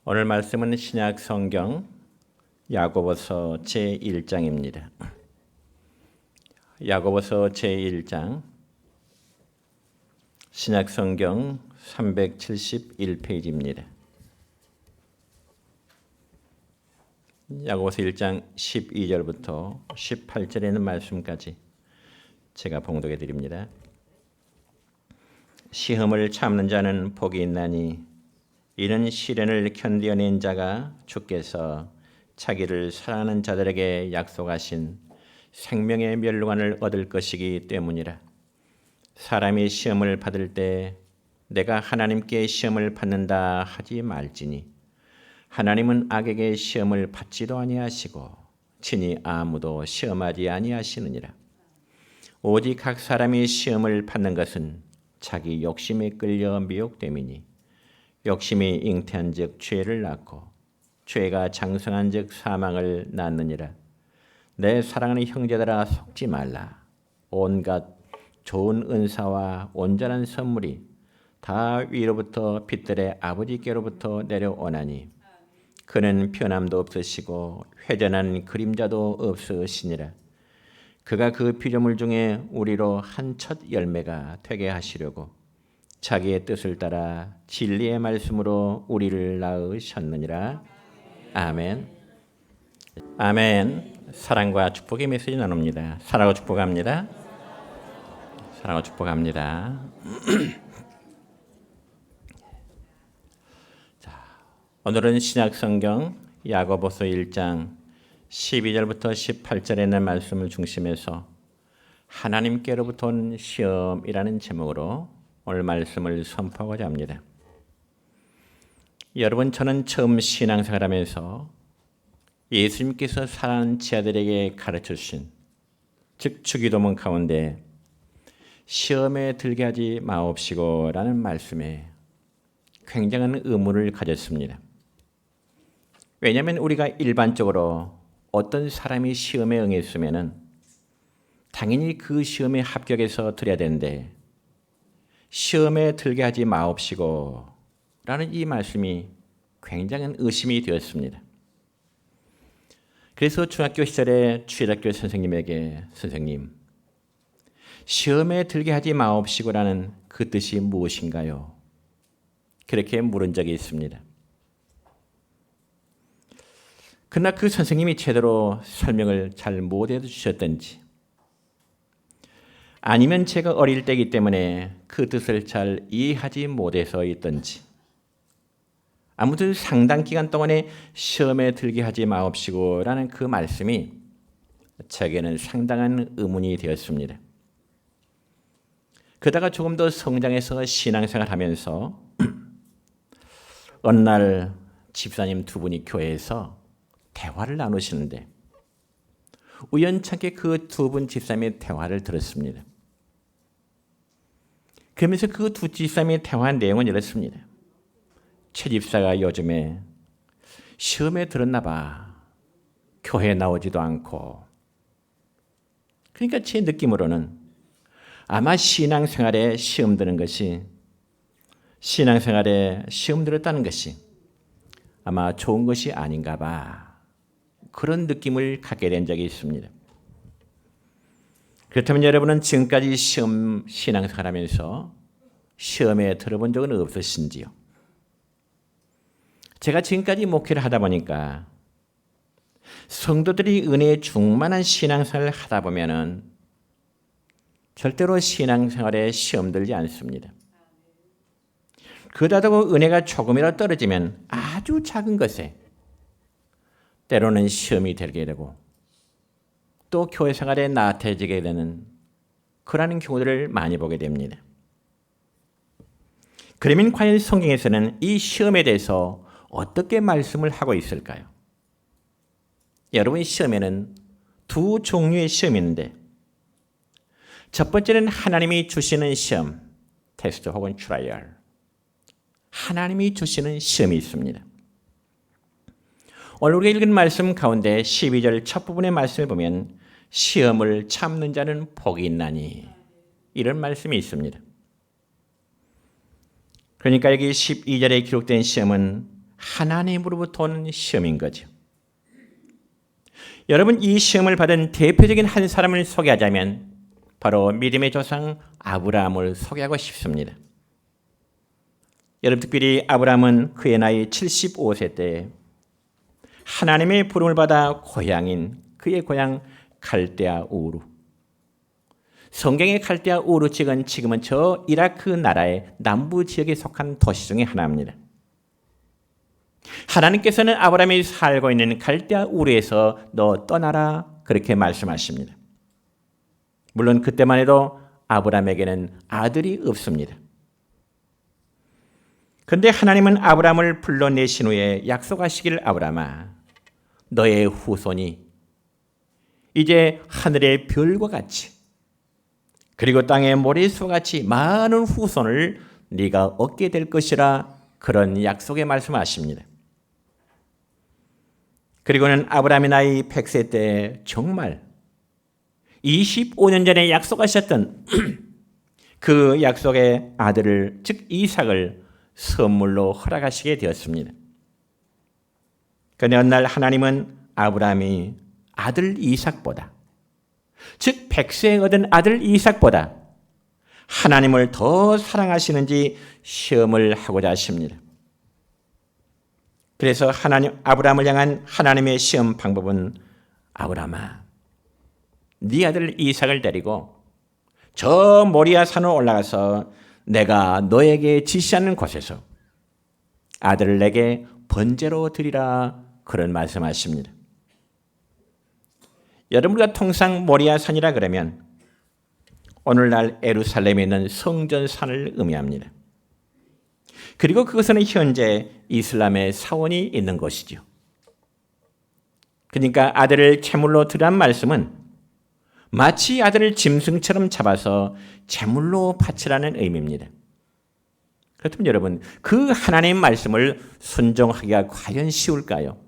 오늘 말씀은 신약 성경 야고보서 제1장입니다. 야고보서 제1장 신약 성경 371페이지입니다. 야고보서 1장 12절부터 18절에 있는 말씀까지 제가 봉독해 드립니다. 시험을 참는 자는 복이 있나니 이는 시련을 견디어낸 자가 주께서 자기를 사랑하는 자들에게 약속하신 생명의 멸류관을 얻을 것이기 때문이라. 사람이 시험을 받을 때 내가 하나님께 시험을 받는다 하지 말지니 하나님은 악에게 시험을 받지도 아니하시고 친히 아무도 시험하지 아니하시느니라. 오직 각 사람이 시험을 받는 것은 자기 욕심에 끌려 미혹됨이니 욕심이 잉태한즉 죄를 낳고 죄가 장성한즉 사망을 낳느니라. 내 사랑하는 형제들아 속지 말라. 온갖 좋은 은사와 온전한 선물이 다 위로부터 빛들의 아버지께로부터 내려오나니 그는 변함도 없으시고 회전한 그림자도 없으시니라. 그가 그 피조물 중에 우리로 한 첫 열매가 되게 하시려고 자기의 뜻을 따라 진리의 말씀으로 우리를 낳으셨느니라. 아멘. 아멘. 사랑과 축복의 메시지 나눕니다. 사랑하고 축복합니다. 사랑하고 축복합니다. 자, 오늘은 신약 성경 야고보서 1장 12절부터 18절에 있는 말씀을 중심해서 하나님께로부터 온 시험이라는 제목으로 오늘 말씀을 선포하고자 합니다. 여러분, 저는 처음 신앙생활하면서 예수님께서 사랑하는 제자들에게 가르쳐 주신 즉 주기도문 가운데 시험에 들게 하지 마옵시고 라는 말씀에 굉장한 의문을 가졌습니다. 왜냐하면 우리가 일반적으로 어떤 사람이 시험에 응했으면 당연히 그 시험에 합격해서 드려야 되는데 시험에 들게 하지 마옵시고 라는 이 말씀이 굉장한 의심이 되었습니다. 그래서 중학교 시절에 주일학교 선생님에게 선생님, 시험에 들게 하지 마옵시고 라는 그 뜻이 무엇인가요? 그렇게 물은 적이 있습니다. 그러나 그 선생님이 제대로 설명을 잘 못해 주셨던지 아니면 제가 어릴 때이기 때문에 그 뜻을 잘 이해하지 못해서 있던지 아무튼 상당 기간 동안에 시험에 들게 하지 마옵시고 라는 그 말씀이 제게는 상당한 의문이 되었습니다. 그러다가 조금 더 성장해서 신앙생활 하면서 어느 날 집사님 두 분이 교회에서 대화를 나누시는데 우연찮게 그 두 분 집사님의 대화를 들었습니다. 그러면서 그 두 집사님의 대화 내용은 이렇습니다. 최 집사가 요즘에 시험에 들었나 봐. 교회 나오지도 않고. 그러니까 제 느낌으로는 아마 신앙생활에 시험 드는 것이 신앙생활에 시험 들었다는 것이 아마 좋은 것이 아닌가 봐. 그런 느낌을 갖게 된 적이 있습니다. 그렇다면 여러분은 지금까지 신앙생활하면서 시험에 들어본 적은 없으신지요? 제가 지금까지 목회를 하다 보니까 성도들이 은혜에 충만한 신앙생활을 하다 보면은 절대로 신앙생활에 시험 들지 않습니다. 그러다고 은혜가 조금이라도 떨어지면 아주 작은 것에 때로는 시험이 되게 되고 또 교회 생활에 나태해지게 되는 그러한 경우들을 많이 보게 됩니다. 그러면 과연 성경에서는 이 시험에 대해서 어떻게 말씀을 하고 있을까요? 여러분, 시험에는 두 종류의 시험이 있는데 첫 번째는 하나님이 주시는 시험, 테스트 혹은 트라이얼. 하나님이 주시는 시험이 있습니다. 오늘 우리가 읽은 말씀 가운데 12절 첫 부분의 말씀을 보면 시험을 참는 자는 복이 있나니 이런 말씀이 있습니다. 그러니까 여기 12절에 기록된 시험은 하나님으로부터 오는 시험인 거죠. 여러분, 이 시험을 받은 대표적인 한 사람을 소개하자면 바로 믿음의 조상 아브라함을 소개하고 싶습니다. 여러분, 특별히 아브라함은 그의 나이 75세 때 하나님의 부름을 받아 고향인 그의 고향 갈대아 우르, 성경의 갈대아 우르 지역은 지금은 저 이라크 나라의 남부 지역에 속한 도시 중에 하나입니다. 하나님께서는 아브라함이 살고 있는 갈대아 우르에서 너 떠나라 그렇게 말씀하십니다. 물론 그때만 해도 아브라함에게는 아들이 없습니다. 그런데 하나님은 아브라함을 불러내신 후에 약속하시길, 아브라함아, 너의 후손이 이제 하늘의 별과 같이 그리고 땅의 모래수와 같이 많은 후손을 네가 얻게 될 것이라, 그런 약속의 말씀하십니다. 그리고는 아브라함의 나이 100세 때 정말 25년 전에 약속하셨던 그 약속의 아들을, 즉 이삭을 선물로 허락하시게 되었습니다. 그런데 어느 날 하나님은 아브라함이 아들 이삭보다, 즉 100세에 얻은 아들 이삭보다 하나님을 더 사랑하시는지 시험을 하고자 하십니다. 그래서 아브라함을 향한 하나님의 시험 방법은, 아브라함아, 네 아들 이삭을 데리고 저 모리아 산으로 올라가서 내가 너에게 지시하는 곳에서 아들을 내게 번제로 드리라, 그런 말씀하십니다. 여러분, 우리가 통상 모리아 산이라 그러면 오늘날 예루살렘에 있는 성전산을 의미합니다. 그리고 그것은 현재 이슬람의 사원이 있는 곳이죠. 그러니까 아들을 제물로 드리란 말씀은 마치 아들을 짐승처럼 잡아서 제물로 바치라는 의미입니다. 그렇다면 여러분, 그 하나님의 말씀을 순종하기가 과연 쉬울까요?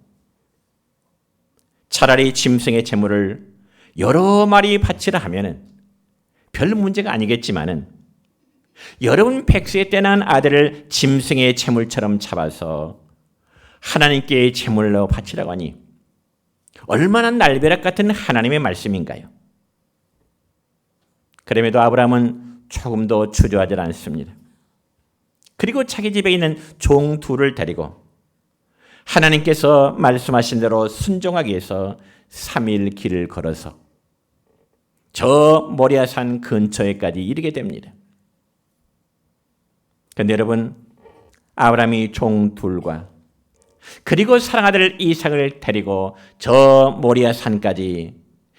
차라리 짐승의 제물을 여러 마리 바치라 하면은 별 문제가 아니겠지만은, 여러분 100세 때 난 아들을 짐승의 제물처럼 잡아서 하나님께 제물로 바치라고 하니 얼마나 날벼락 같은 하나님의 말씀인가요? 그럼에도 아브라함은 조금도 주저하지 않습니다. 그리고 자기 집에 있는 종 둘을 데리고 하나님께서 말씀하신 대로 순종하기 위해서 3일 길을 걸어서 저 모리아산 근처에까지 이르게 됩니다. 그런데 여러분, 아브라함이 종 둘과 그리고 사랑아들 이삭을 데리고 저 모리아산까지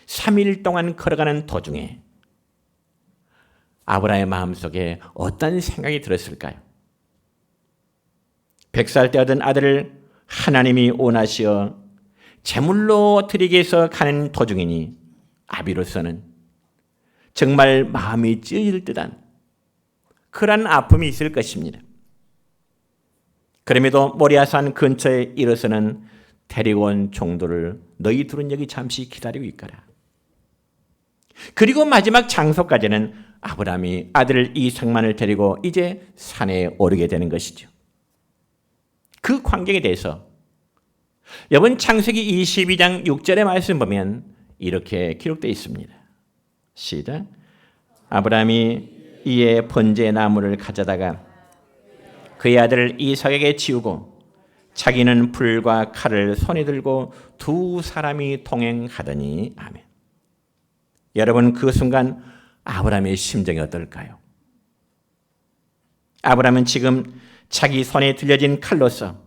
3일 동안 걸어가는 도중에 아브라함의 마음속에 어떤 생각이 들었을까요? 100살 때 얻은 아들을 하나님이 원하시어 제물로 드리기 위해서 가는 도중이니 아비로서는 정말 마음이 찢어질 듯한 그런 아픔이 있을 것입니다. 그럼에도 모리아산 근처에 이르서는 데리고 온 종들을 너희 둘은 여기 잠시 기다리고 있거라. 그리고 마지막 장소까지는 아브라함이 아들 이삭만을 데리고 이제 산에 오르게 되는 것이죠. 그 광경에 대해서 여러분, 창세기 22장 6절의 말씀 보면 이렇게 기록되어 있습니다. 시작. 아브라함이 이에 번제 나무를 가져다가 그의 아들 이삭에게 지우고 자기는 불과 칼을 손에 들고 두 사람이 동행하더니, 아멘. 여러분, 그 순간 아브라함의 심정이 어떨까요? 아브라함은 지금 자기 손에 들려진 칼로서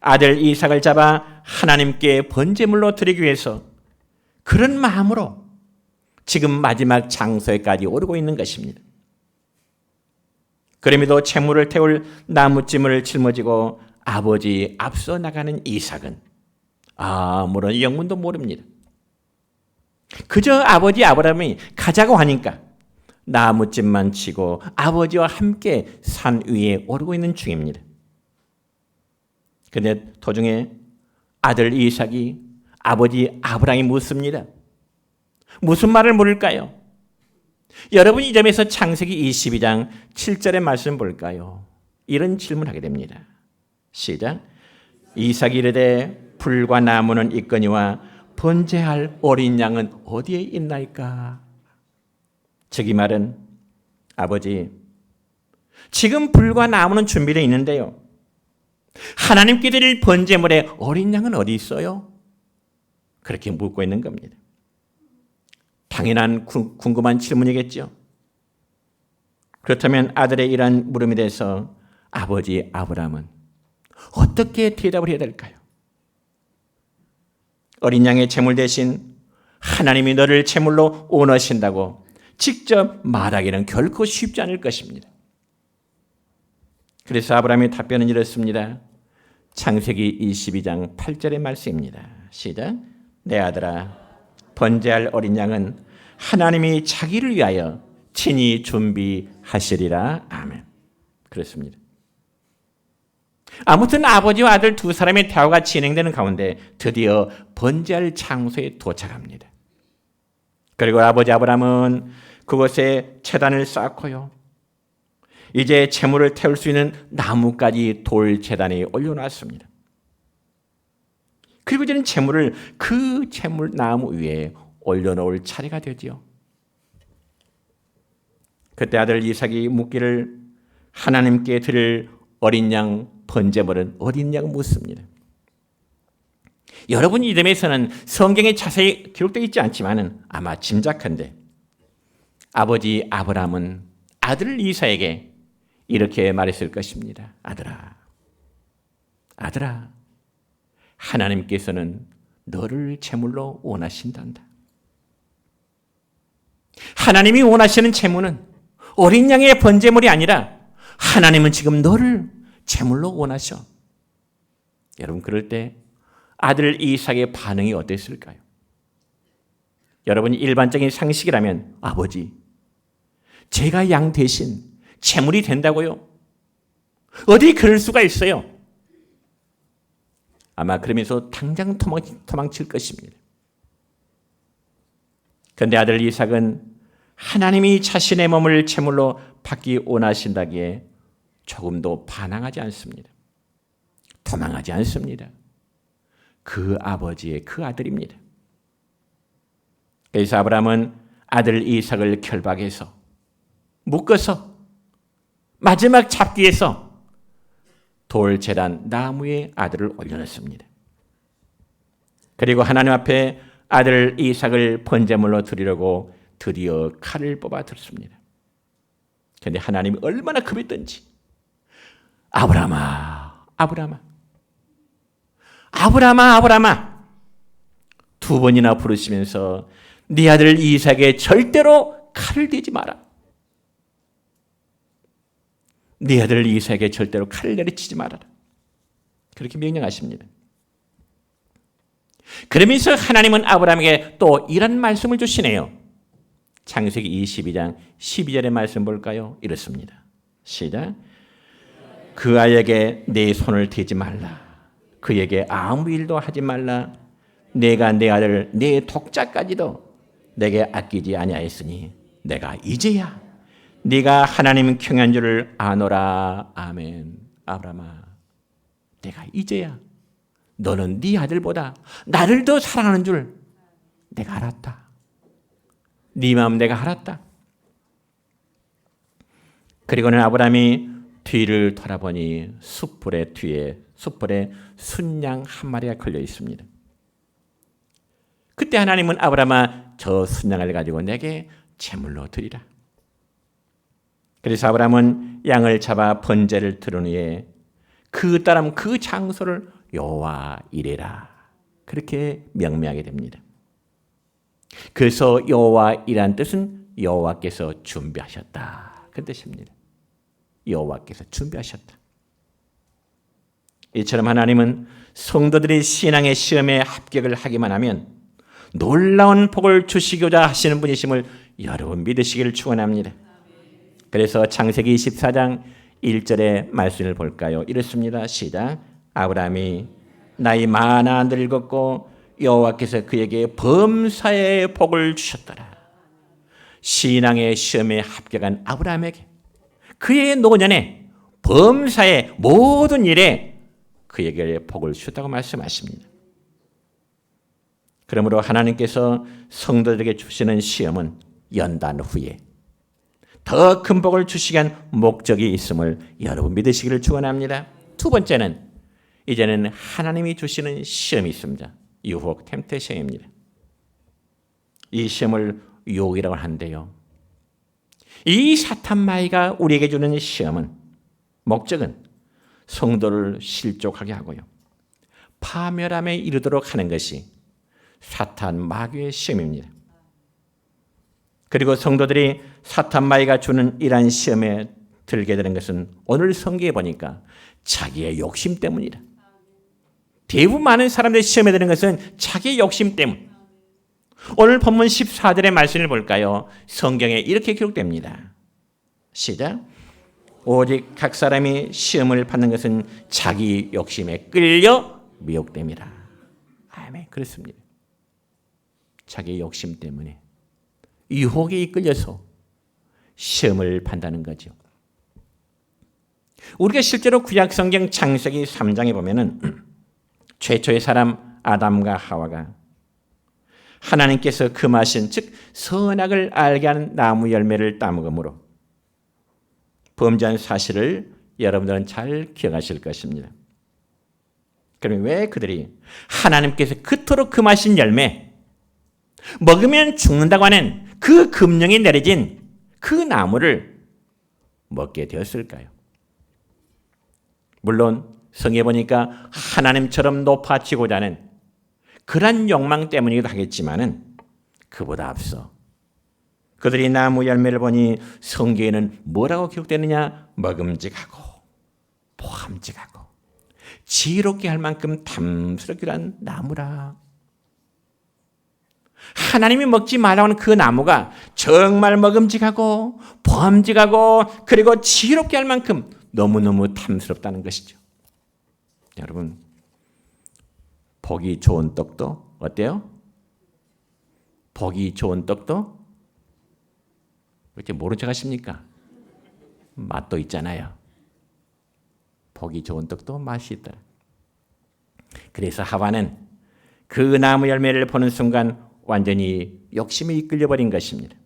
아들 이삭을 잡아 하나님께 번제물로 드리기 위해서 그런 마음으로 지금 마지막 장소에까지 오르고 있는 것입니다. 그럼에도 제물을 태울 나무찜을 짊어지고 아버지 앞서 나가는 이삭은 아무런 영문도 모릅니다. 그저 아버지 아브라함이 가자고 하니까 나무찜만 치고 아버지와 함께 산 위에 오르고 있는 중입니다. 그런데 도중에 아들 이삭이 아버지 아브라함이 묻습니다. 무슨 말을 물을까요? 여러분, 이 점에서 창세기 22장 7절의 말씀 볼까요? 이런 질문하게 됩니다. 시작. 이삭이 이르되 불과 나무는 있거니와 번제할 어린 양은 어디에 있나이까? 저기 말은 아버지, 지금 불과 나무는 준비되어 있는데요, 하나님께 드릴 번제물에 어린 양은 어디 있어요? 그렇게 묻고 있는 겁니다. 당연한 궁금한 질문이겠죠. 그렇다면 아들의 이러한 물음에 대해서 아버지 아브라함은 어떻게 대답을 해야 될까요? 어린 양의 제물 대신 하나님이 너를 제물로 원하신다고 직접 말하기는 결코 쉽지 않을 것입니다. 그래서 아브라함의 답변은 이렇습니다. 창세기 22장 8절의 말씀입니다. 시작. 내 아들아, 번제할 어린 양은 하나님이 자기를 위하여 친히 준비하시리라. 아멘. 그렇습니다. 아무튼 아버지와 아들 두 사람의 대화가 진행되는 가운데 드디어 번제할 장소에 도착합니다. 그리고 아버지 아브라함은 그곳에 제단을 쌓고요, 이제 제물을 태울 수 있는 나무까지 돌 제단에 올려놨습니다. 그리고 이제는 제물을 그 제물 나무 위에 올려놓을 차례가 되지요. 그때 아들 이삭이 묻기를 하나님께 드릴 어린 양 번제물은 어디 있냐고 묻습니다. 여러분, 이 점에서는 성경에 자세히 기록되어 있지 않지만 아마 짐작한데 아버지 아브라함은 아들 이삭에게 이렇게 말했을 것입니다. 아들아, 아들아, 하나님께서는 너를 제물로 원하신단다. 하나님이 원하시는 제물은 어린 양의 번제물이 아니라 하나님은 지금 너를 제물로 원하셔. 여러분, 그럴 때 아들 이삭의 반응이 어땠을까요? 여러분, 일반적인 상식이라면 아버지, 제가 양 대신 제물이 된다고요? 어디 그럴 수가 있어요? 아마 그러면서 당장 도망칠 것입니다. 그런데 아들 이삭은 하나님이 자신의 몸을 제물로 받기 원하신다기에 조금도 반항하지 않습니다. 도망하지 않습니다. 그 아버지의 그 아들입니다. 그래서 아브라함은 아들 이삭을 결박해서 묶어서 마지막 잡기에서 돌 제단 나무에 아들을 올려놓습니다. 그리고 하나님 앞에 아들 이삭을 번제물로 드리려고 드디어 칼을 뽑아 들었습니다. 그런데 하나님이 얼마나 급했던지, 아브라함아, 아브라함아, 아브라함아, 아브라함아 두 번이나 부르시면서 네 아들 이삭에 절대로 칼을 대지 마라. 네 아들 이삭에게 절대로 칼을 내리치지 말아라. 그렇게 명령하십니다. 그러면서 하나님은 아브라함에게 또 이런 말씀을 주시네요. 창세기 22장 12절의 말씀 볼까요? 이렇습니다. 시작. 그 아이에게 내 손을 대지 말라. 그에게 아무 일도 하지 말라. 내가 내 아들 내 독자까지도 내게 아끼지 아니하였으니 내가 이제야 네가 하나님 경한 줄을 아노라. 아멘. 아브라함아, 내가 이제야 너는 네 아들보다 나를 더 사랑하는 줄 내가 알았다. 네 마음 내가 알았다. 그리고는 아브라함이 뒤를 돌아보니 숯불의 뒤에 숯불에 순양 한 마리가 걸려 있습니다. 그때 하나님은 아브라함아, 저 순양을 가지고 내게 제물로 드리라. 그래서 아브라함은 양을 잡아 번제를 드린 후에 그 따름 그 장소를 여호와 이레라 그렇게 명명하게 됩니다. 그래서 여호와 이라는 뜻은 여호와께서 준비하셨다 그 뜻입니다. 여호와께서 준비하셨다. 이처럼 하나님은 성도들이 신앙의 시험에 합격을 하기만 하면 놀라운 복을 주시고자 하시는 분이심을 여러분 믿으시기를 축원합니다. 그래서 창세기 24장 1절의 말씀을 볼까요? 이렇습니다. 시작. 아브라함이 나이 많아 늙었고 여호와께서 그에게 범사의 복을 주셨더라. 신앙의 시험에 합격한 아브라함에게 그의 노년에 범사의 모든 일에 그에게 복을 주셨다고 말씀하십니다. 그러므로 하나님께서 성도들에게 주시는 시험은 연단 후에 더 큰 복을 주시기 위한 목적이 있음을 여러분 믿으시기를 축원합니다. 두 번째는 이제는 하나님이 주시는 시험이 있습니다. 유혹, 템테이션입니다. 이 시험을 유혹이라고 하는데요. 이 사탄 마귀가 우리에게 주는 시험은 목적은 성도를 실족하게 하고요. 파멸함에 이르도록 하는 것이 사탄 마귀의 시험입니다. 그리고 성도들이 사탄 마귀가 주는 이러한 시험에 들게 되는 것은 오늘 성경에 보니까 자기의 욕심 때문이다. 대부분 많은 사람들이 시험에 드는 것은 자기의 욕심 때문. 오늘 본문 14절의 말씀을 볼까요? 성경에 이렇게 기록됩니다. 시작. 오직 각 사람이 시험을 받는 것은 자기 욕심에 끌려 미혹됨이라. 아멘. 그렇습니다. 자기 욕심 때문에 유혹에 이끌려서 시험을 받는다는 거죠. 우리가 실제로 구약 성경 창세기 3장에 보면은 최초의 사람 아담과 하와가 하나님께서 금하신 즉 선악을 알게 하는 나무 열매를 따먹음으로 범죄한 사실을 여러분들은 잘 기억하실 것입니다. 그러면 왜 그들이 하나님께서 그토록 금하신 열매 먹으면 죽는다고 하는 그 금령이 내려진 그 나무를 먹게 되었을까요? 물론 성경에 보니까 하나님처럼 높아지고자 하는 그런 욕망 때문이기도 하겠지만은 그보다 앞서 그들이 나무 열매를 보니 성경에는 뭐라고 기록되느냐? 먹음직하고 보암직하고 지혜롭게 할 만큼 탐스럽기도 한 나무라. 하나님이 먹지 말라고 하는 그 나무가 정말 먹음직하고 보암직하고 그리고 지혜롭게 할 만큼 너무너무 탐스럽다는 것이죠. 여러분, 보기 좋은 떡도 어때요? 보기 좋은 떡도 이렇게 모른 척 하십니까? 맛도 있잖아요. 보기 좋은 떡도 맛이 있다. 그래서 하와는 그 나무 열매를 보는 순간 완전히 욕심에 이끌려버린 것입니다.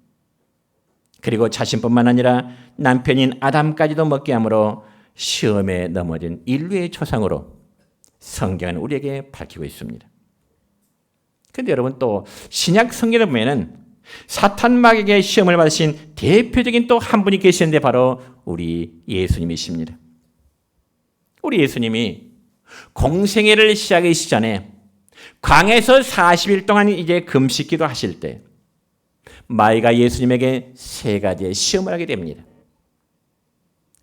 그리고 자신뿐만 아니라 남편인 아담까지도 먹게 함으로 시험에 넘어진 인류의 초상으로 성경은 우리에게 밝히고 있습니다. 그런데 여러분 또 신약 성경에 보면은 사탄 마귀에게 시험을 받으신 대표적인 또 한 분이 계시는데 바로 우리 예수님이십니다. 우리 예수님이 공생애를 시작하기 전에 광야에서 40일 동안 이제 금식기도 하실 때 마귀가 예수님에게 세 가지의 시험을 하게 됩니다.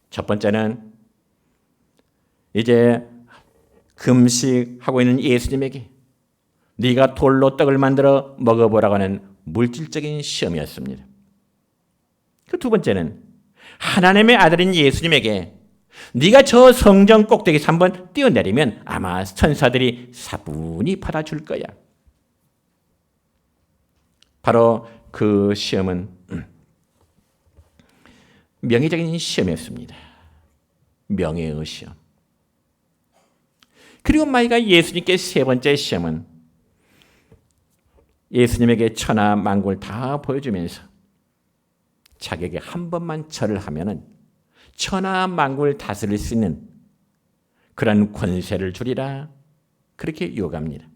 첫 번째는 이제 금식하고 있는 예수님에게 네가 돌로 떡을 만들어 먹어보라고 하는 물질적인 시험이었습니다. 그 두 번째는 하나님의 아들인 예수님에게 네가 저 성전 꼭대기에서 한번 뛰어내리면 아마 천사들이 사분히 받아줄 거야. 바로 그 시험은 명예적인 시험이었습니다. 명예의 시험. 그리고 마귀가 예수님께 세 번째 시험은 예수님에게 천하 만국을 다 보여주면서 자기에게 한 번만 절을 하면은 천하 만국을 다스릴 수 있는 그런 권세를 주리라 그렇게 유혹합니다.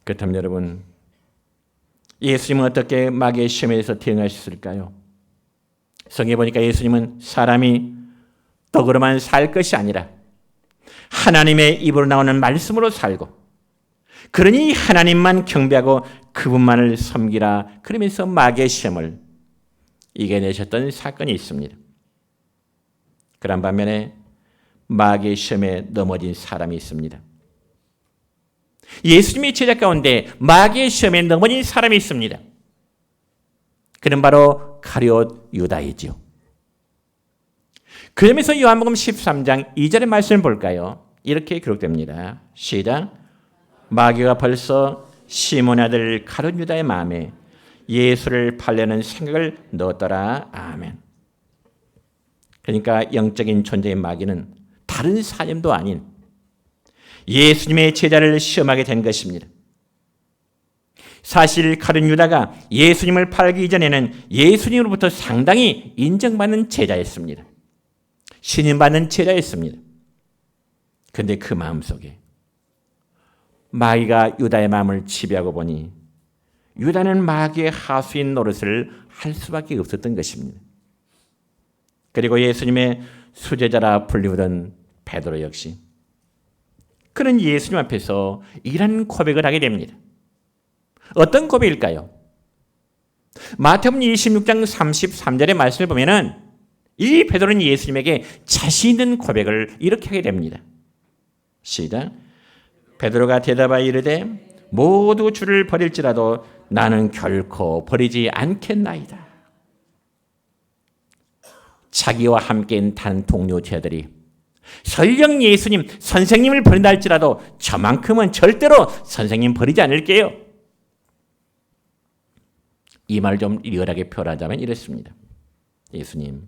그렇다면 여러분 예수님은 어떻게 마귀의 시험에 대해서 대응하셨을까요? 성경에 보니까 예수님은 사람이 떡으로만 살 것이 아니라 하나님의 입으로 나오는 말씀으로 살고 그러니 하나님만 경배하고 그분만을 섬기라 그러면서 마귀의 시험을 이겨내셨던 사건이 있습니다. 그런 반면에 마귀의 시험에 넘어진 사람이 있습니다. 예수님의 제자 가운데 마귀의 시험에 넘어진 사람이 있습니다. 그는 바로 가룟 유다이죠. 그러면서 요한복음 13장 2절의 말씀을 볼까요? 이렇게 기록됩니다. 시작. 마귀가 벌써 시몬의 아들 가룟 유다의 마음에 예수를 팔려는 생각을 넣었더라. 아멘. 그러니까 영적인 존재의 마귀는 다 다른 사람도 아닌 예수님의 제자를 시험하게 된 것입니다. 사실 가룟 유다가 예수님을 팔기 이전에는 예수님으로부터 상당히 인정받는 제자였습니다. 신임받는 제자였습니다. 그런데 그 마음속에 마귀가 유다의 마음을 지배하고 보니 유다는 마귀의 하수인 노릇을 할 수밖에 없었던 것입니다. 그리고 예수님의 수제자라 불리우던 베드로 역시 그는 예수님 앞에서 이런 고백을 하게 됩니다. 어떤 고백일까요? 마태복음 26장 33절의 말씀을 보면은 이 베드로는 예수님에게 자신 있는 고백을 이렇게 하게 됩니다. 시작. 베드로가 대답하여 이르되 모두 주를 버릴지라도 나는 결코 버리지 않겠나이다. 자기와 함께 다른 동료 제자들이 설령 예수님, 선생님을 버린다 할지라도 저만큼은 절대로 선생님 버리지 않을게요. 이 말을 좀 리얼하게 표현하자면 이렇습니다. 예수님,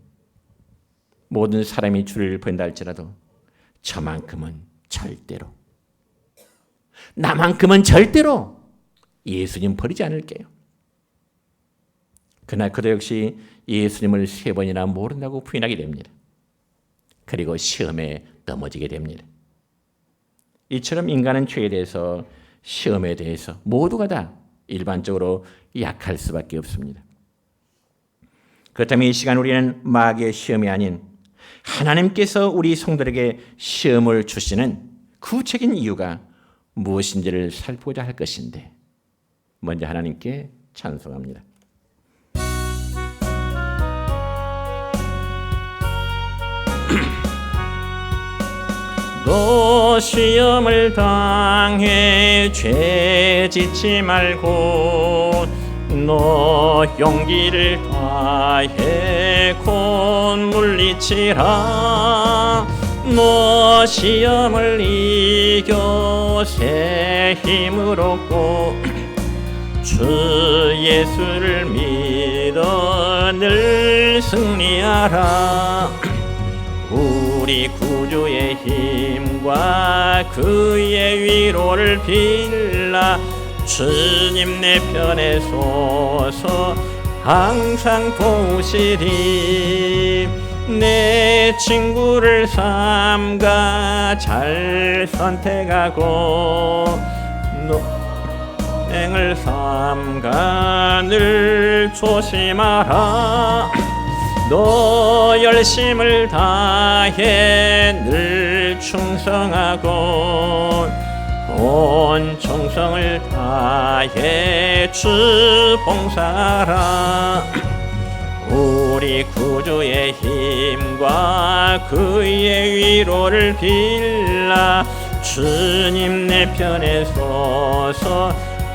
모든 사람이 주를 버린다 할지라도 저만큼은 절대로, 나만큼은 절대로 예수님 버리지 않을게요. 그날 그도 역시 예수님을 3번이나 모른다고 부인하게 됩니다. 그리고 시험에 넘어지게 됩니다. 이처럼 인간은 죄에 대해서, 시험에 대해서 모두가 다 일반적으로 약할 수밖에 없습니다. 그렇다면 이 시간 우리는 마귀의 시험이 아닌 하나님께서 우리 성도에게 시험을 주시는 구체적인 이유가 무엇인지를 살피고자 할 것인데, 먼저 하나님께 찬송합니다. 또 시험을 당해 죄 짓지 말고 너 용기를 다해 곧 물리치라. 너 시험을 이겨 새 힘을 얻고 주 예수를 믿어 늘 승리하라. 우리 구주의 힘과 그의 위로를 빌라. 주님 내 편에 서서 항상 도우시리. 내 친구를 삼가 잘 선택하고 노행을 삼가 늘 조심하라. 너 열심을 다해 늘 충성하고 온 정성을 다해 주 봉사하라. 우리 구주의 힘과 그의 위로를 빌라. 주님 내 편에 서서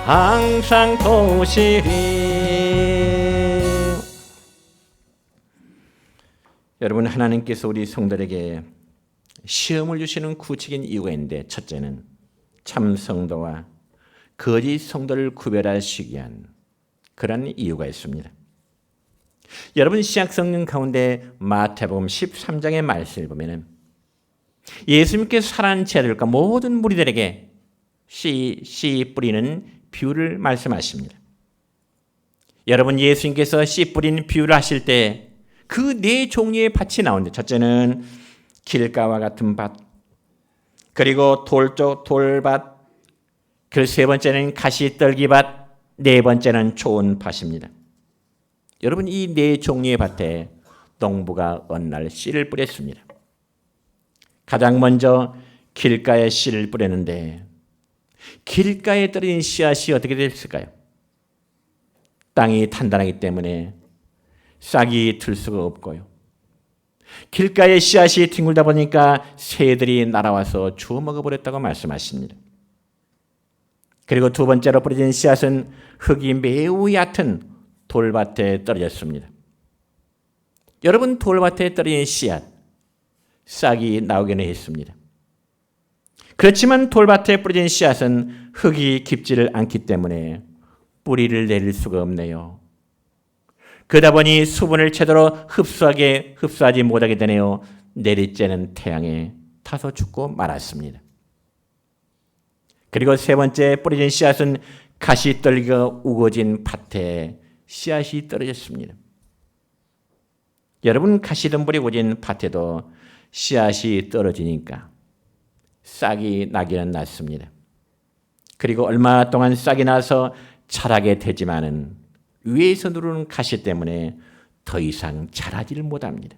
항상 도우시리. 여러분, 하나님께서 우리 성도에게 시험을 주시는 구체적인 이유가 있는데, 첫째는 참 성도와 거짓 성도를 구별하시기 위한 그런 이유가 있습니다. 여러분, 신약성경 가운데 마태복음 13장의 말씀을 보면 예수님께서 사랑하는 제자들과 모든 무리들에게 씨 뿌리는 비유를 말씀하십니다. 여러분, 예수님께서 씨 뿌리는 비유를 하실 때 그 네 종류의 밭이 나오는데, 첫째는 길가와 같은 밭, 그리고 돌밭, 그 세 번째는 가시떨기밭, 네 번째는 좋은 밭입니다. 여러분, 이 네 종류의 밭에 농부가 어느 날 씨를 뿌렸습니다. 가장 먼저 길가에 씨를 뿌렸는데 길가에 떨어진 씨앗이 어떻게 됐을까요? 땅이 단단하기 때문에 싹이 들 수가 없고요. 길가에 씨앗이 뒹굴다 보니까 새들이 날아와서 주워 먹어버렸다고 말씀하십니다. 그리고 두 번째로 뿌려진 씨앗은 흙이 매우 얕은 돌밭에 떨어졌습니다. 여러분, 돌밭에 떨어진 씨앗, 싹이 나오기는 했습니다. 그렇지만 돌밭에 뿌려진 씨앗은 흙이 깊지를 않기 때문에 뿌리를 내릴 수가 없네요. 그러다 보니 수분을 제대로 흡수하지 못하게 되네요. 내리쬐는 태양에 타서 죽고 말았습니다. 그리고 세 번째 뿌려진 씨앗은 가시떨기가 우거진 밭에 씨앗이 떨어졌습니다. 여러분, 가시덤불이 우거진 밭에도 씨앗이 떨어지니까 싹이 나기는 났습니다. 그리고 얼마 동안 싹이 나서 자라게 되지만은 위에서 누르는 가시 때문에 더 이상 자라지를 못합니다.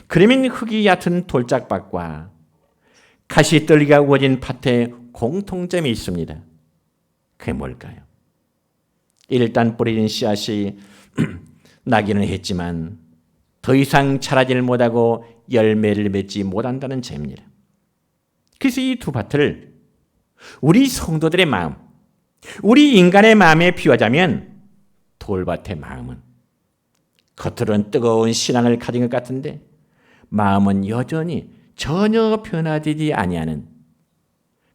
그러면 흙이 얕은 돌짝밭과 가시떨기가 우거진 밭에 공통점이 있습니다. 그게 뭘까요? 일단 뿌려진 씨앗이 나기는 했지만 더 이상 자라지를 못하고 열매를 맺지 못한다는 점입니다. 그래서 이 두 밭을 우리 성도들의 마음, 우리 인간의 마음에 비유하자면 돌밭의 마음은 겉으로는 뜨거운 신앙을 가진 것 같은데 마음은 여전히 전혀 변화되지 아니하는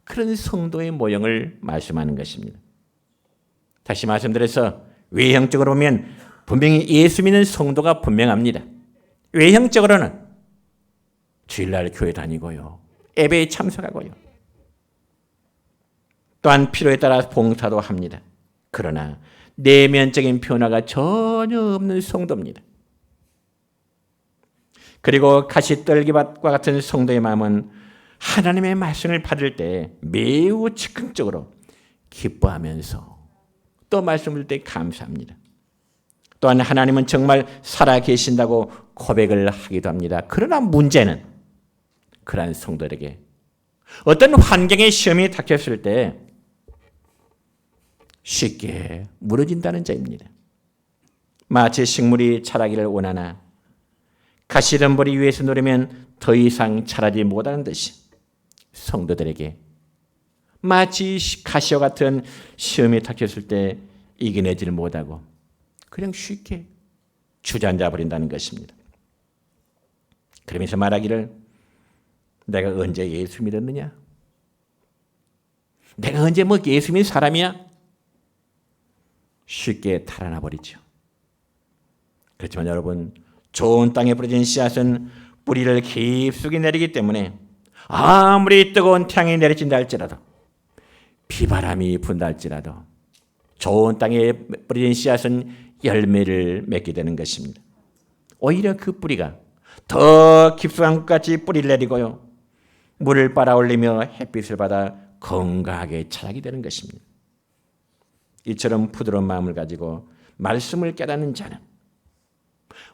그런 성도의 모형을 말씀하는 것입니다. 다시 말씀드려서 외형적으로 보면 분명히 예수 믿는 성도가 분명합니다. 외형적으로는 주일날 교회 다니고요, 예배에 참석하고요, 또한 필요에 따라 봉사도 합니다. 그러나 내면적인 변화가 전혀 없는 성도입니다. 그리고 가시떨기밭과 같은 성도의 마음은 하나님의 말씀을 받을 때 매우 즉흥적으로 기뻐하면서 또 말씀을 들 때 감사합니다. 또한 하나님은 정말 살아 계신다고 고백을 하기도 합니다. 그러나 문제는 그러한 성도들에게 어떤 환경의 시험이 닥쳤을 때 쉽게 무너진다는 점입니다. 마치 식물이 자라기를 원하나 가시덤불이 위에서 누르면 더 이상 자라지 못하는 듯이 성도들에게 마치 가시와 같은 시험이 닥쳤을 때 이겨내지를 못하고 그냥 쉽게 주저앉아 버린다는 것입니다. 그러면서 말하기를 내가 언제 예수 믿었느냐? 내가 언제 뭐 예수 믿는 사람이야? 쉽게 달아나 버리죠. 그렇지만 여러분, 좋은 땅에 뿌려진 씨앗은 뿌리를 깊숙이 내리기 때문에 아무리 뜨거운 태양이 내리친다 할지라도 비바람이 분다 할지라도 좋은 땅에 뿌려진 씨앗은 열매를 맺게 되는 것입니다. 오히려 그 뿌리가 더 깊숙한 곳까지 뿌리를 내리고요, 물을 빨아올리며 햇빛을 받아 건강하게 자라게 되는 것입니다. 이처럼 부드러운 마음을 가지고 말씀을 깨닫는 자는,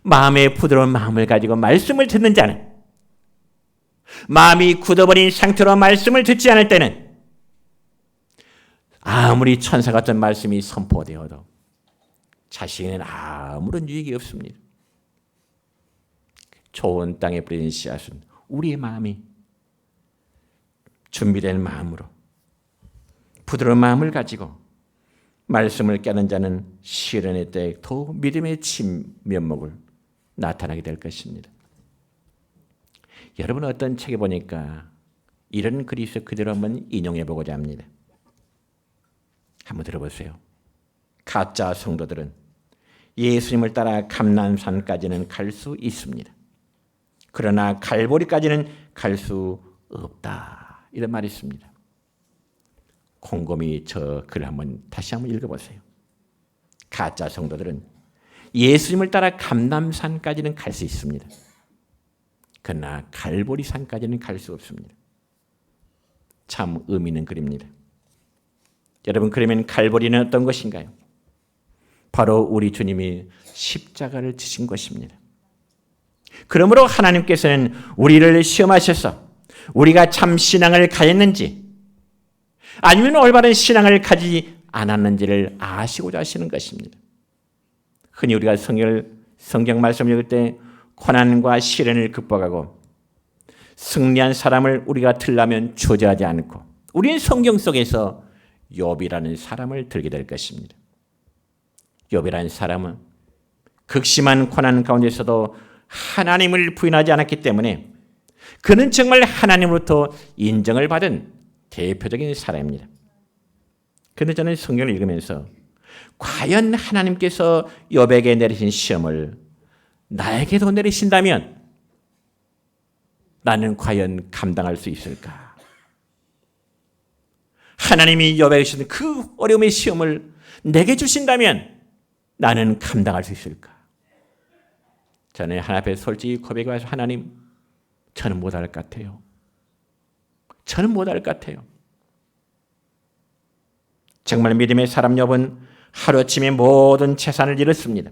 마음의 부드러운 마음을 가지고 말씀을 듣는 자는, 마음이 굳어버린 상태로 말씀을 듣지 않을 때는 아무리 천사 같은 말씀이 선포되어도 자신에는 아무런 유익이 없습니다. 좋은 땅에 뿌린 씨앗은 우리의 마음이 준비된 마음으로 부드러운 마음을 가지고 말씀을 깨는 자는 시련의 때에 더 믿음의 진면목을 나타나게 될 것입니다. 여러분, 어떤 책에 보니까 이런 글이 있어 그대로 한번 인용해 보고자 합니다. 한번 들어보세요. 가짜 성도들은 예수님을 따라 감난산까지는 갈 수 있습니다. 그러나 갈보리까지는 갈 수 없다, 이런 말이 있습니다. 곰곰이 저 글을 다시 한번 읽어보세요. 가짜 성도들은 예수님을 따라 감람산까지는 갈 수 있습니다. 그러나 갈보리산까지는 갈 수 없습니다. 참 의미 있는 글입니다. 여러분, 그러면 갈보리는 어떤 것인가요? 바로 우리 주님이 십자가를 지신 것입니다. 그러므로 하나님께서는 우리를 시험하셔서 우리가 참 신앙을 가졌는지 아니면 올바른 신앙을 가지지 않았는지를 아시고자 하시는 것입니다. 흔히 우리가 성경 말씀을 읽을 때 고난과 시련을 극복하고 승리한 사람을 우리가 들라면 주저하지 않고 우리는 성경 속에서 욥이라는 사람을 들게 될 것입니다. 욥이라는 사람은 극심한 고난 가운데서도 하나님을 부인하지 않았기 때문에 그는 정말 하나님으로부터 인정을 받은 대표적인 사람입니다. 그런데 저는 성경을 읽으면서 과연 하나님께서 욥에게 내리신 시험을 나에게도 내리신다면 나는 과연 감당할 수 있을까? 하나님이 욥에게 주신 그 어려움의 시험을 내게 주신다면 나는 감당할 수 있을까? 저는 하나님 앞에 솔직히 고백해서 하나님, 저는 못할 것 같아요. 저는 못할 것 같아요. 정말 믿음의 사람 욥은 하루아침에 모든 재산을 잃었습니다.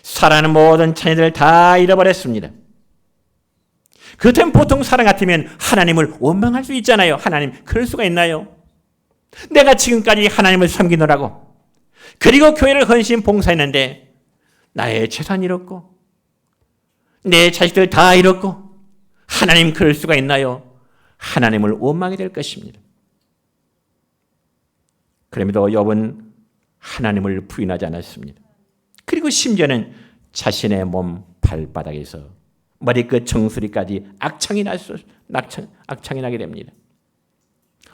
살아가는 모든 자녀들을 다 잃어버렸습니다. 그렇다면 보통 사람 같으면 하나님을 원망할 수 있잖아요. 하나님, 그럴 수가 있나요? 내가 지금까지 하나님을 섬기느라고 그리고 교회를 헌신 봉사했는데 나의 재산 잃었고 내 자식들 다 잃었고 하나님 그럴 수가 있나요? 하나님을 원망이 될 것입니다. 그럼에도 욥은 하나님을 부인하지 않았습니다. 그리고 심지어는 자신의 몸 발바닥에서 머리끝 정수리까지 악창이 나게 됩니다.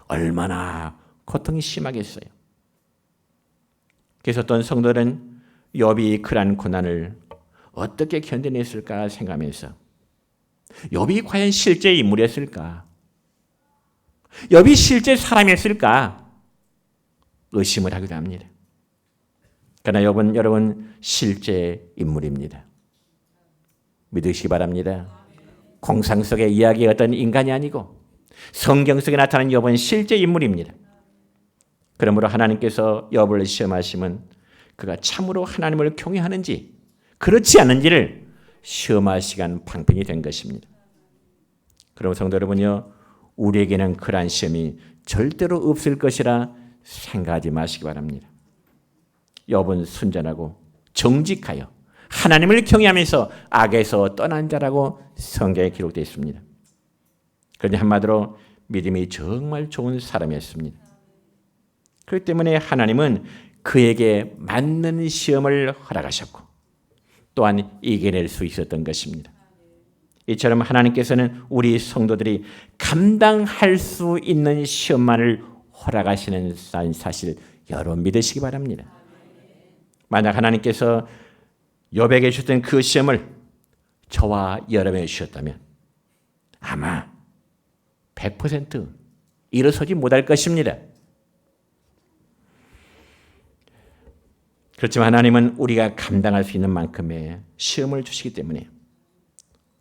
얼마나 고통이 심하겠어요. 그래서 어떤 성도들은 욥이 그러한 고난을 어떻게 견뎌냈을까 생각하면서 욥이 과연 실제 인물이었을까? 욥이 실제 사람이었을까? 의심을 하기도 합니다. 그러나 욥은 여러분 실제 인물입니다. 믿으시기 바랍니다. 공상 속의 이야기의 어떤 인간이 아니고 성경 속에 나타난 욥은 실제 인물입니다. 그러므로 하나님께서 욥을 시험하시면 그가 참으로 하나님을 경외하는지 그렇지 않은지를 시험하시간 방편이 된 것입니다. 그럼 성도 여러분요, 우리에게는 그러한 시험이 절대로 없을 것이라 생각하지 마시기 바랍니다. 욥은 순전하고 정직하여 하나님을 경외하면서 악에서 떠난 자라고 성경에 기록되어 있습니다. 그런데 한마디로 믿음이 정말 좋은 사람이었습니다. 그렇기 때문에 하나님은 그에게 맞는 시험을 허락하셨고 또한 이겨낼 수 있었던 것입니다. 이처럼 하나님께서는 우리 성도들이 감당할 수 있는 시험만을 허락하시는 사실 여러분 믿으시기 바랍니다. 만약 하나님께서 욥에게 주셨던 그 시험을 저와 여러분에게 주셨다면 아마 100% 일어서지 못할 것입니다. 그렇지만 하나님은 우리가 감당할 수 있는 만큼의 시험을 주시기 때문에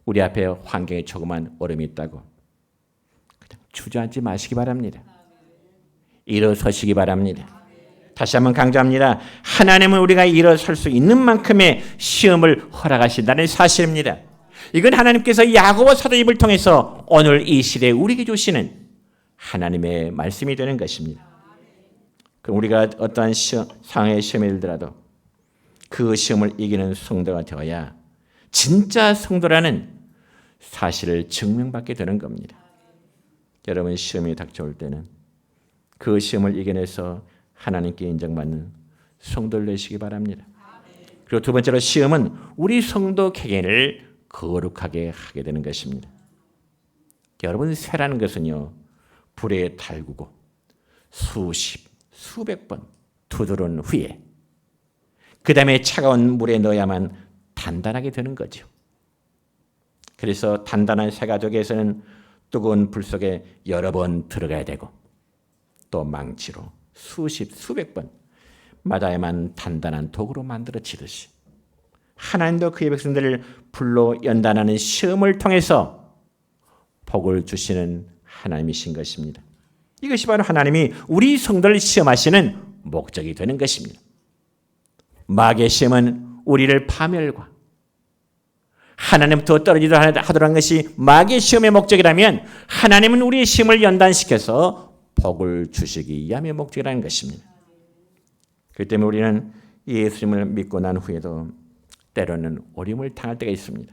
우리 앞에 환경에 조그만 어려움이 있다고 그냥 주저앉지 마시기 바랍니다. 일어서시기 바랍니다. 다시 한번 강조합니다. 하나님은 우리가 일어설 수 있는 만큼의 시험을 허락하신다는 사실입니다. 이건 하나님께서 야고보 사도 입을 통해서 오늘 이 시대에 우리에게 주시는 하나님의 말씀이 되는 것입니다. 그럼 우리가 어떠한 상황의 시험에 들더라도 그 시험을 이기는 성도가 되어야 진짜 성도라는 사실을 증명받게 되는 겁니다. 여러분 시험이 닥쳐올 때는 그 시험을 이겨내서 하나님께 인정받는 성도를 되시기 바랍니다. 그리고 두 번째로 시험은 우리 성도 개개인을 거룩하게 하게 되는 것입니다. 여러분 쇠라는 것은요 불에 달구고 수백 번 두드린 후에 그 다음에 차가운 물에 넣어야만 단단하게 되는 거죠. 그래서 단단한 쇠가족에서는 뜨거운 불 속에 여러 번 들어가야 되고 또 망치로 수백 번 맞아야만 단단한 독으로 만들어지듯이 하나님도 그의 백성들을 불로 연단하는 시험을 통해서 복을 주시는 하나님이신 것입니다. 이것이 바로 하나님이 우리 성도를 시험하시는 목적이 되는 것입니다. 마귀의 시험은 우리를 파멸과 하나님부터 떨어지도록 하도록 한 것이 마귀의 시험의 목적이라면 하나님은 우리의 시험을 연단시켜서 복을 주시기 위함의 목적이라는 것입니다. 그렇기 때문에 우리는 예수님을 믿고 난 후에도 때로는 어려움을 당할 때가 있습니다.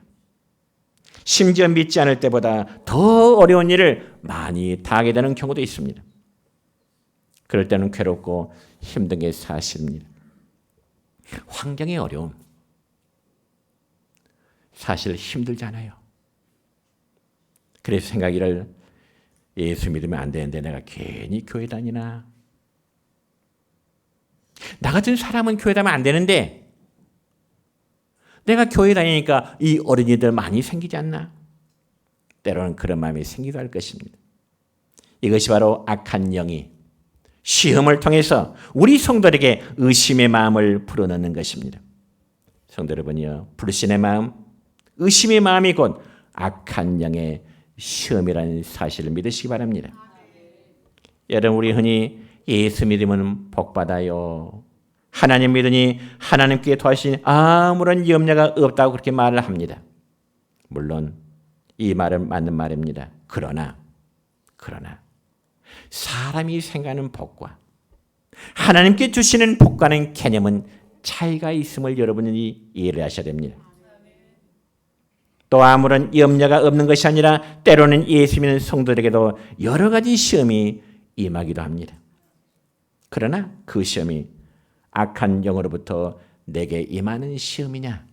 심지어 믿지 않을 때보다 더 어려운 일을 많이 당하게 되는 경우도 있습니다. 그럴 때는 괴롭고 힘든 게 사실입니다. 환경의 어려움 사실 힘들잖아요. 그래서 생각이를 예수 믿으면 안 되는데 내가 괜히 교회 다니나? 나 같은 사람은 교회 다니면 안 되는데 내가 교회 다니니까 이 어린이들 많이 생기지 않나? 때로는 그런 마음이 생기기도 할 것입니다. 이것이 바로 악한 영이 시험을 통해서 우리 성도에게 의심의 마음을 불어넣는 것입니다. 성도 여러분이요, 불신의 마음, 의심의 마음이 곧 악한 영의 시험이라는 사실을 믿으시기 바랍니다. 여러분, 우리 흔히 예수 믿으면 복받아요, 하나님 믿으니 하나님께 도와주신 아무런 염려가 없다고 그렇게 말을 합니다. 물론 이 말은 맞는 말입니다. 그러나 사람이 생각하는 복과 하나님께 주시는 복과는 개념은 차이가 있음을 여러분이 이해를 하셔야 됩니다. 또 아무런 염려가 없는 것이 아니라 때로는 예수 믿는 성도들에게도 여러 가지 시험이 임하기도 합니다. 그러나 그 시험이 악한 영으로부터 내게 임하는 시험이냐,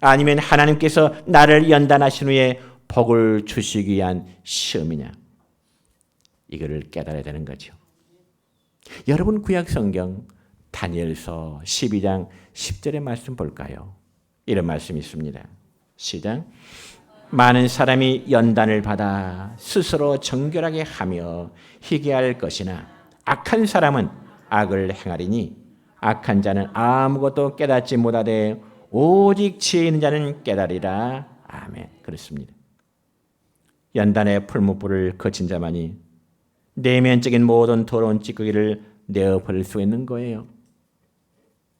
아니면 하나님께서 나를 연단하신 후에 복을 주시기 위한 시험이냐, 이거를 깨달아야 되는 거죠. 여러분, 구약성경 다니엘서 12장 10절의 말씀 볼까요? 이런 말씀이 있습니다. 시작. 많은 사람이 연단을 받아 스스로 정결하게 하며 희귀할 것이나 악한 사람은 악을 행하리니 악한 자는 아무것도 깨닫지 못하되 오직 지혜 있는 자는 깨달으리라. 아멘. 그렇습니다. 연단의 풀무불을 거친 자만이 내면적인 모든 더러운 찌꺼기를 내어버릴 수 있는 거예요.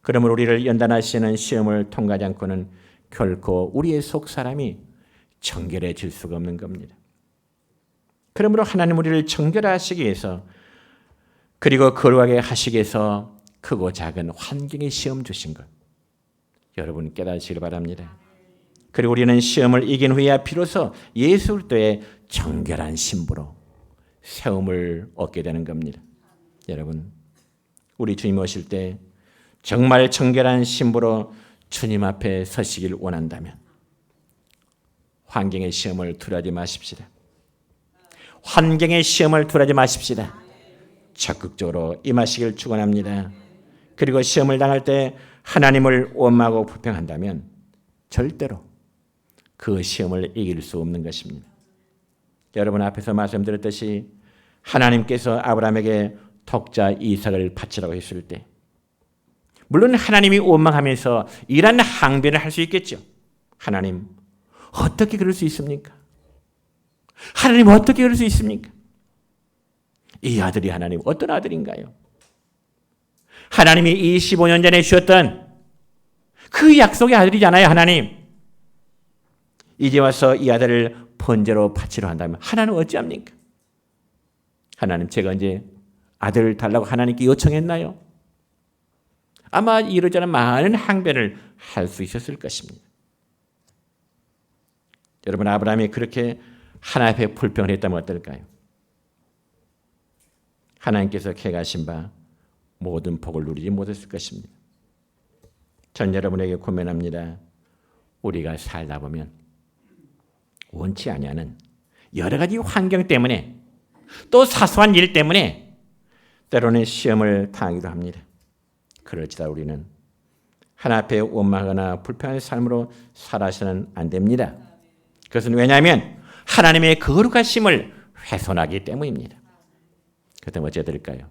그러므로 우리를 연단하시는 시험을 통과하지 않고는 결코 우리의 속 사람이 정결해질 수가 없는 겁니다. 그러므로 하나님 우리를 정결하시기 위해서, 그리고 거룩하게 하시기 위해서 크고 작은 환경의 시험 주신 것, 여러분 깨닫으시길 바랍니다. 그리고 우리는 시험을 이긴 후에야 비로소 예수 그리스도의 정결한 신부로 세움을 얻게 되는 겁니다. 여러분, 우리 주님 오실 때 정말 정결한 신부로 주님 앞에 서시길 원한다면 환경의 시험을 두려워하지 마십시다. 환경의 시험을 두려워하지 마십시다. 적극적으로 임하시길 축원합니다. 그리고 시험을 당할 때 하나님을 원망하고 불평한다면 절대로 그 시험을 이길 수 없는 것입니다. 여러분, 앞에서 말씀드렸듯이 하나님께서 아브라함에게 독자 이삭을 바치라고 했을 때, 물론 하나님이 원망하면서 이런 항변을 할 수 있겠죠. 하나님, 어떻게 그럴 수 있습니까? 하나님, 어떻게 그럴 수 있습니까? 이 아들이 하나님 어떤 아들인가요? 하나님이 25년 전에 주셨던 그 약속의 아들이잖아요. 하나님, 이제 와서 이 아들을 번제로 바치려 한다면 하나님 어찌합니까? 하나님, 제가 이제 아들을 달라고 하나님께 요청했나요? 아마 이러저런 많은 항변을 할 수 있었을 것입니다. 여러분, 아브라함이 그렇게 하나님 앞에 불평을 했다면 어떨까요? 하나님께서 계획하신 바 모든 복을 누리지 못했을 것입니다. 전 여러분에게 고면합니다. 우리가 살다 보면 원치 아니하는 여러 가지 환경 때문에, 또 사소한 일 때문에 때로는 시험을 당하기도 합니다. 그럴지라 우리는 하나님 앞에 원망하거나 불평하는 삶으로 살아서는 안 됩니다. 그것은 왜냐하면 하나님의 거룩하심을 훼손하기 때문입니다. 그렇다면 어찌해야 될까요?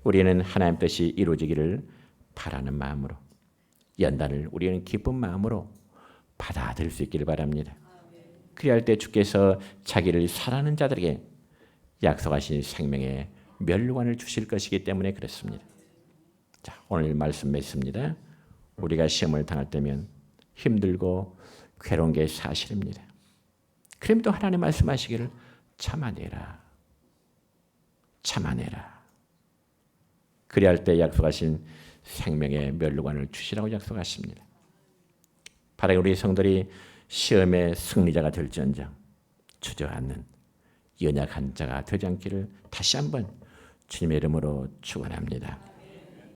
우리는 하나님 뜻이 이루어지기를 바라는 마음으로, 연단을 우리는 기쁜 마음으로 받아들일 수 있기를 바랍니다. 그리할 때 주께서 자기를 사랑하는 자들에게 약속하신 생명의 멸류관을 주실 것이기 때문에 그렇습니다. 자, 오늘 말씀 맺습니다. 우리가 시험을 당할 때면 힘들고 괴로운 게 사실입니다. 그럼에도 하나님 말씀하시기를 참아내라. 참아내라. 그리할 때 약속하신 생명의 멸류관을 주시라고 약속하십니다. 바로 우리 성들이 시험의 승리자가 될지언정 주저앉는 연약한 자가 되지 않기를 다시 한번 주님의 이름으로 축원합니다.